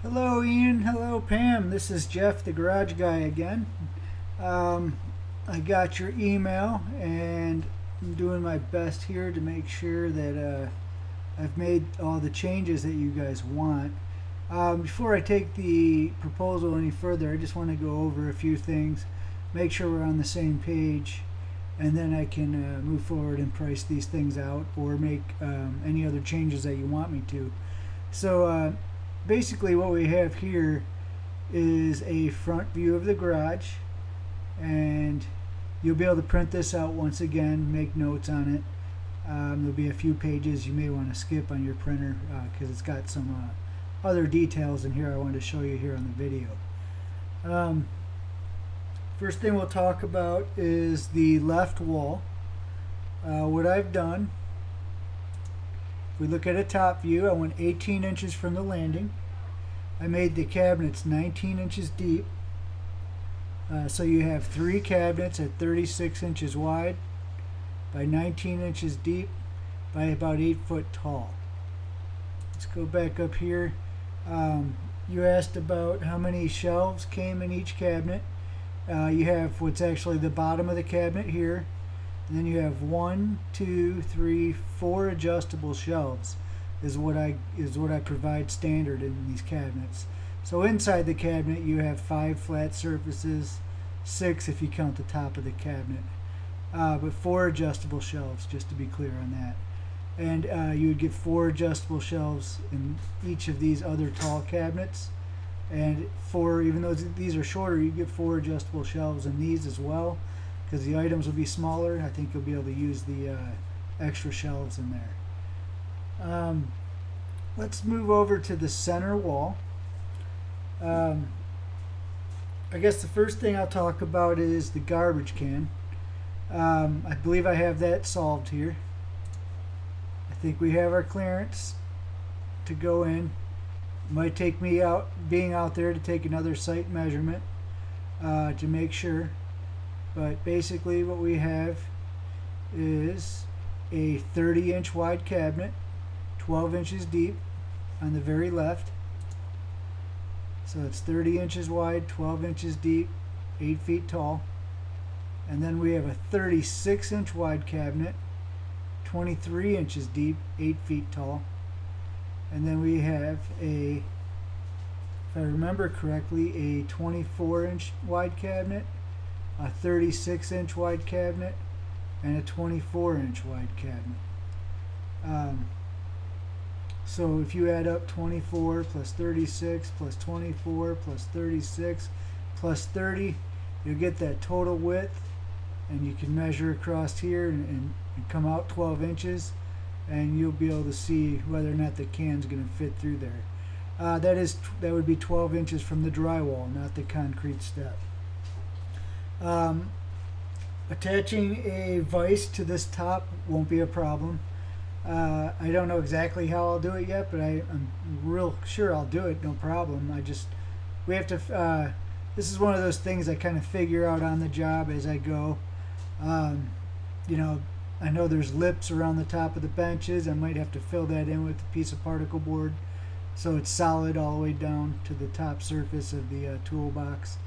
Hello Ian, hello Pam, this is Jeff the garage guy again. I got your email and I'm doing my best here to make sure that I've made all the changes that you guys want. Before I take the proposal any further, I just want to go over a few things, make sure we're on the same page, and then I can move forward and price these things out or make any other changes that you want me to. So basically what we have here is a front view of the garage, and you'll be able to print this out once again, make notes on it. There'll be a few pages you may want to skip on your printer because it's got some other details in here I wanted to show you here on the video. First thing we'll talk about is the left wall. What I've done, if we look at a top view, I went 18 inches from the landing. I made the cabinets 19 inches deep. So you have 3 cabinets at 36 inches wide by 19 inches deep by about 8 foot tall. Let's go back up here. You asked about how many shelves came in each cabinet. You have what's actually the bottom of the cabinet here, and then you have 1, 2, 3, 4 adjustable shelves is what I provide standard in these cabinets. So inside the cabinet you have 5 flat surfaces, 6 if you count the top of the cabinet, but 4 adjustable shelves, just to be clear on that. And you would get 4 adjustable shelves in each of these other tall cabinets, and 4, even though these are shorter, you get 4 adjustable shelves in these as well, because the items will be smaller. I think you'll be able to use the extra shelves in there. Let's move over to the center wall. I guess the first thing I'll talk about is the garbage can. I believe I have that solved here. I think we have our clearance to go in. It might take me being out there to take another site measurement to make sure. But basically what we have is a 30-inch wide cabinet, 12 inches deep on the very left. So it's 30 inches wide, 12 inches deep, 8 feet tall. And then we have a 36-inch wide cabinet, 23 inches deep, 8 feet tall. And then we have if I remember correctly, a 24-inch wide cabinet, a 36-inch wide cabinet, and a 24-inch wide cabinet. So if you add up 24 plus 36 plus 24 plus 36 plus 30, you'll get that total width, and you can measure across here and come out 12 inches, and you'll be able to see whether or not the can's going to fit through there. That would be 12 inches from the drywall, not the concrete step. Attaching a vise to this top won't be a problem. I don't know exactly how I'll do it yet, but I'm real sure I'll do it, no problem. We have to, this is one of those things I kind of figure out on the job as I go. You know, I know there's lips around the top of the benches. I might have to fill that in with a piece of particle board so it's solid all the way down to the top surface of the toolbox.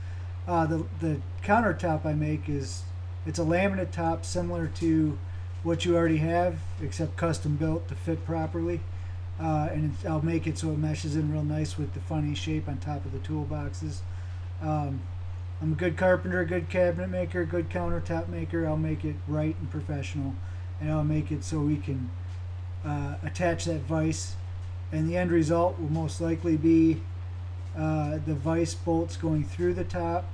The countertop I make it's a laminate top similar to what you already have, except custom built to fit properly. And I'll make it so it meshes in real nice with the funny shape on top of the toolboxes. I'm a good carpenter, a good cabinet maker, a good countertop maker. I'll make it right and professional, and I'll make it so we can attach that vise, and the end result will most likely be the vise bolts going through the top,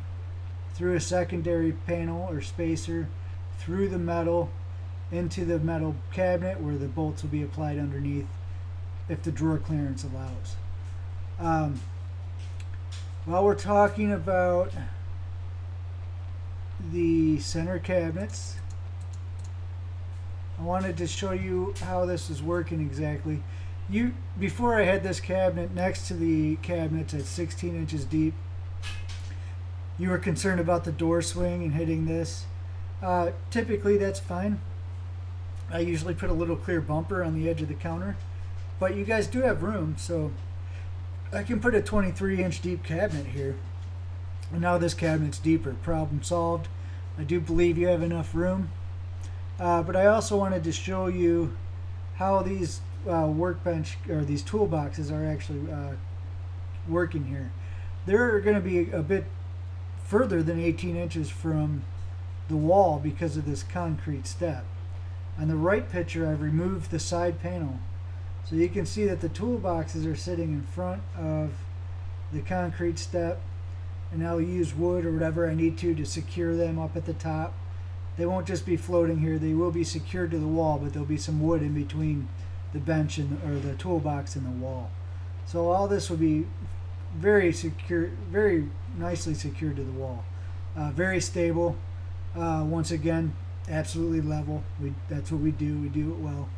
through a secondary panel or spacer, through the metal, into the metal cabinet where the bolts will be applied underneath if the drawer clearance allows. While we're talking about the center cabinets, I wanted to show you how this is working exactly. Before I had this cabinet next to the cabinets at 16 inches deep, you were concerned about the door swing and hitting this. Typically that's fine. I usually put a little clear bumper on the edge of the counter, but you guys do have room, so I can put a 23-inch deep cabinet here. And now this cabinet's deeper. Problem solved. I do believe you have enough room. But I also wanted to show you how these workbench or these toolboxes are actually working here. They're going to be a bit further than 18 inches from the wall because of this concrete step. On the right picture, I've removed the side panel. So you can see that the toolboxes are sitting in front of the concrete step, and I'll use wood or whatever I need to secure them up at the top. They won't just be floating here, they will be secured to the wall, but there'll be some wood in between the bench and or the toolbox and the wall. So all this will be very secure, very nicely secured to the wall. Very stable. Once again, absolutely level. That's what we do. We do it well.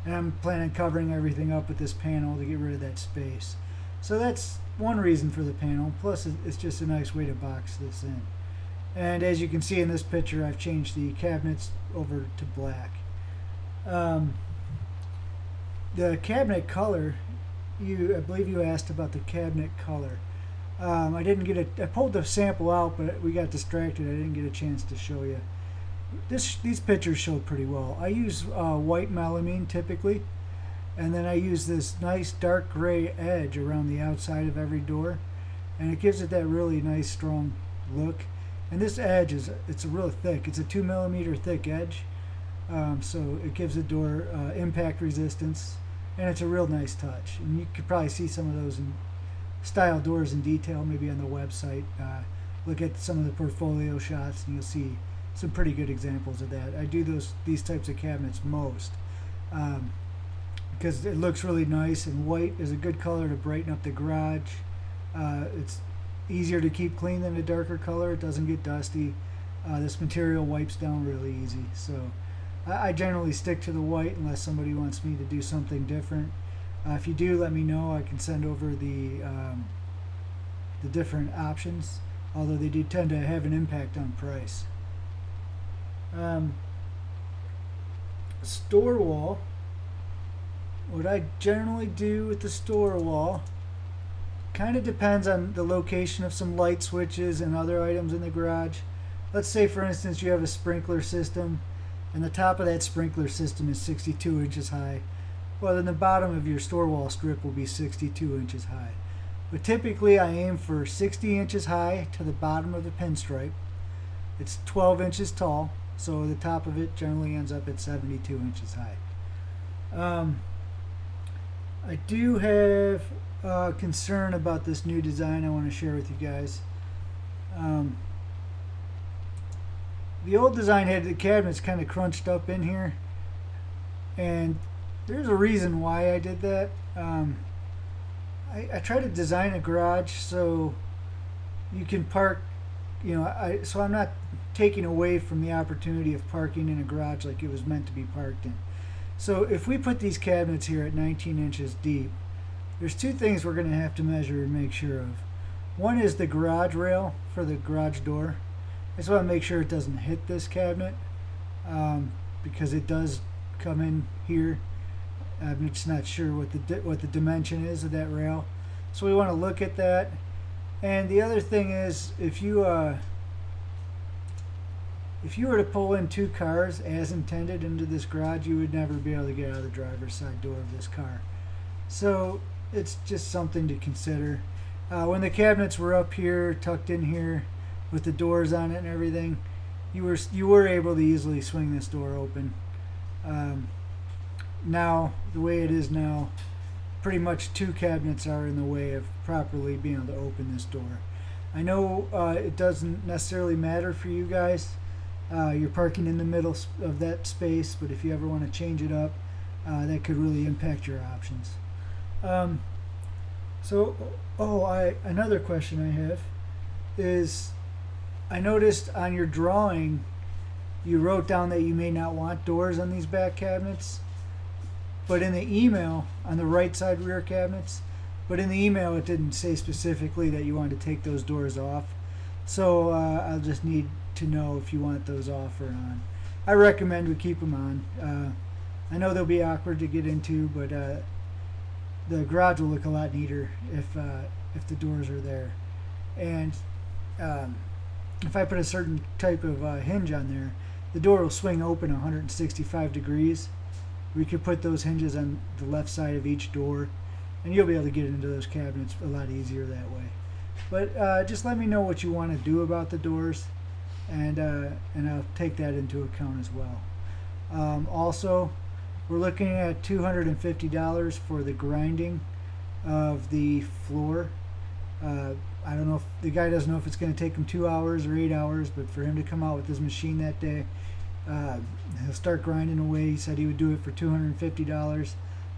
And I'm planning on covering everything up with this panel to get rid of that space. So that's one reason for the panel. Plus, it's just a nice way to box this in. And as you can see in this picture, I've changed the cabinets over to black. The cabinet color, I believe you asked about the cabinet color. I didn't get I pulled the sample out, but we got distracted. I didn't get a chance to show you. These pictures show pretty well. I use white melamine typically, and then I use this nice dark gray edge around the outside of every door, and it gives it that really nice strong look. And this edge it's real thick. It's a 2 millimeter thick edge, so it gives the door impact resistance, and it's a real nice touch. And you could probably see some of those in style doors in detail, maybe on the website. Look at some of the portfolio shots, and you'll see some pretty good examples of that. I do these types of cabinets most because it looks really nice, and white is a good color to brighten up the garage. It's easier to keep clean than a darker color. It doesn't get dusty. This material wipes down really easy. So I generally stick to the white unless somebody wants me to do something different. If you do, let me know. I can send over the different options, although they do tend to have an impact on price. Store wall. What I generally do with the store wall kind of depends on the location of some light switches and other items in the garage. Let's say, for instance, you have a sprinkler system, and the top of that sprinkler system is 62 inches high. Well, then the bottom of your store wall strip will be 62 inches high. But typically I aim for 60 inches high to the bottom of the pinstripe. It's 12 inches tall, so the top of it generally ends up at 72 inches high. I do have a concern about this new design I want to share with you guys. The old design had the cabinets kind of crunched up in here, and there's a reason why I did that. I try to design a garage so you can park, so I'm not taking away from the opportunity of parking in a garage like it was meant to be parked in. So if we put these cabinets here at 19 inches deep, there's two things we're going to have to measure and make sure of. One is the garage rail for the garage door. I just want to make sure it doesn't hit this cabinet because it does come in here. I'm just not sure what the dimension is of that rail, so we want to look at that. And the other thing is, if you were to pull in two cars as intended into this garage, you would never be able to get out of the driver's side door of this car. So it's just something to consider. When the cabinets were up here, tucked in here, with the doors on it and everything, you were able to easily swing this door open. Now, the way it is now, pretty much two cabinets are in the way of properly being able to open this door. I know it doesn't necessarily matter for you guys. You're parking in the middle of that space, but if you ever want to change it up, that could really impact your options. Another question I have is, I noticed on your drawing you wrote down that you may not want doors on these back cabinets, but in the email, on the right side rear cabinets, but in the email it didn't say specifically that you wanted to take those doors off. So I'll just need to know if you want those off or on. I recommend we keep them on. I know they'll be awkward to get into, but the garage will look a lot neater if the doors are there. And if I put a certain type of hinge on there, the door will swing open 165 degrees. We could put those hinges on the left side of each door, and you'll be able to get into those cabinets a lot easier that way. But just let me know what you want to do about the doors, and I'll take that into account as well. Also, we're looking at $250 for the grinding of the floor. I don't know if the guy doesn't know if it's going to take him 2 hours or 8 hours, but for him to come out with his machine that day, he'll start grinding away. He said he would do it for $250.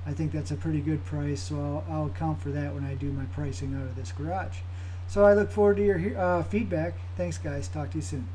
I think that's a pretty good price, so I'll account for that when I do my pricing out of this garage. So I look forward to your feedback. Thanks, guys. Talk to you soon.